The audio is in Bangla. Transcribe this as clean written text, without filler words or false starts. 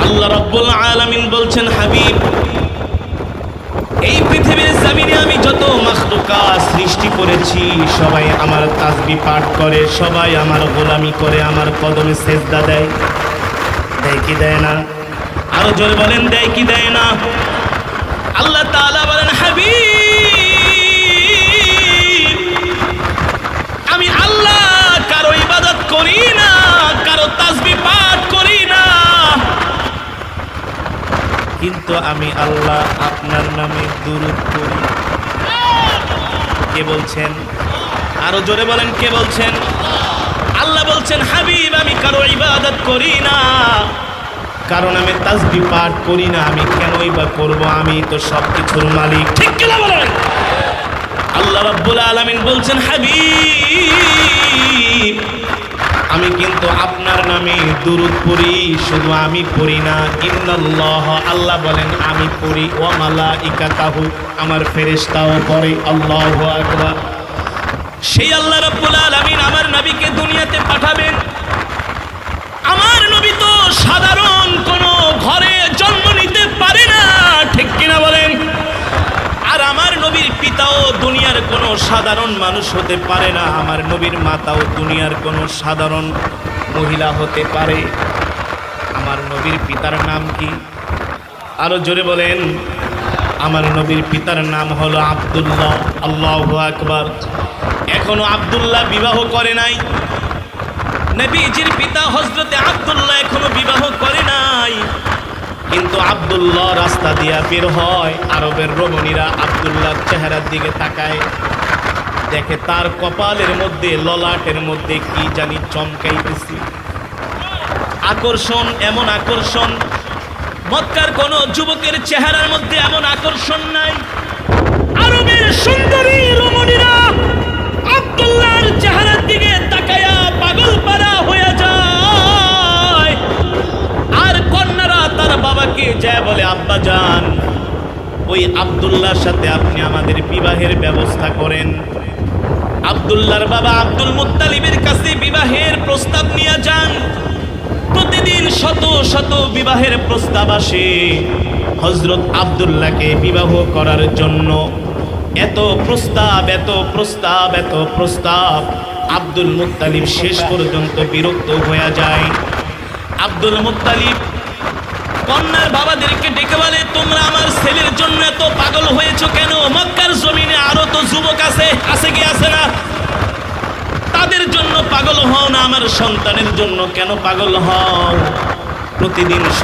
আল্লাহ রাব্বুল আলামিন বলছেন, হাবিব, এই পৃথিবীর জমিনে আমি যত মাখলুকাত সৃষ্টি করেছি সবাই আমার তাসবিহ পাঠ করে, সবাই আমার গোলামি করে, আমার কদমে সেজদা দেয়। দেয় কি দেয় না? আরো জোরে বলেন, দেয় কি দেয় না? আল্লাহ তাআলা বলেন, হাবিব, আমি আল্লাহ কারো ইবাদত করি না, কারো তাসবিহ পাঠ করি না, কিন্তু আমি আল্লাহ আপনার নামে দুরূদ পড়ি। কে বলছেন? আরো জোরে বলেন, কে বলছেন? আল্লাহ বলছেন, হাবিব, আমি কারো ইবাদত করি না, কারণ আমি তাসবিহ পাঠ করি না, আমি কেনই বা করব? আমি তো সবকিছুর মালিক। ঠিক কিনা বলেন? আল্লাহ রাব্বুল আলামিন বলছেন, হাবিব, আমি কিন্তু আপনার নামে দুরূদ পড়ি, শুধু আমি পড়ি না, ইন্নাল্লাহ, আল্লাহ বলেন আমি পড়ি, ওয়া মালাইকাতাহু, আমার ফেরেশতাও পড়ে। আল্লাহু আকবার। সেই আল্লাহ রাব্বুল আলামিন আমার নবীকে দুনিয়াতে পাঠাবেন। আমার নবী তো সাধারণ কোনো ঘরে জন্ম নিতে পারে না, ঠিক কিনা বলেন? আর আমার নবীর পিতাও দুনিয়ার কোনো সাধারণ মানুষ হতে পারে না, আমার নবীর মাতাও দুনিয়ার কোনো সাধারণ মহিলা হতে পারে। আমার নবীর পিতার নাম কি? আরো জোরে বলেন। আমার নবীর পিতার নাম হলো আব্দুল্লাহ। আল্লাহু আকবার। এখনো আব্দুল্লাহ বিবাহ করে নাই। নবীজির পিতা হযরতে আব্দুল্লাহ এখনো বিবাহ করে নাই, কিন্তু আব্দুল্লাহ রাস্তা দিয়া বের হয়, আরবের রমণীরা আব্দুল্লাহর চেহারার দিকে তাকায়, দেখে তার কপালের মধ্যে, ললাটের মধ্যে কি জানি চমকাইতেছে। আকর্ষণ, এমন আকর্ষণ মক্কার কোন যুবকের চেহারার মধ্যে এমন আকর্ষণ নাই। আরবের সুন্দরী রমণীরা আব্দুল্লাহর চেহারার দিকে তাকায়া পাগল পারা হয়ে যায়। আর কন্যারা তার বাবাকে যায় বলে, আব্বা যান, ওই আব্দুল্লাহর সাথে আপনি আমাদের বিবাহের ব্যবস্থা করেন। আব্দুল্লাহর বাবা আব্দুল মুত্তালিবের কাছে বিবাহের প্রস্তাব নিয়ে যান। প্রতিদিন শত শত বিবাহের প্রস্তাব আসে হযরত আব্দুল্লাহকে বিবাহ করার জন্য। এত প্রস্তাব, এত প্রস্তাব, এত প্রস্তাব, আব্দুল মুত্তালিব শেষ পর্যন্ত বিরক্ত হয়ে যায়। আব্দুল মুত্তালিব কন্যার বাবাদেরকে ডেকে বলে, তোমরা আমার ছেলের জন্য এত পাগল হয়েছো কেন? মক্কার জমিনে আরো তো যুবক আছে, আছে কি আছে না? তাদের জন্য পাগল হও না, আমার সন্তানের জন্য কেন পাগল হও? প্রতিদিন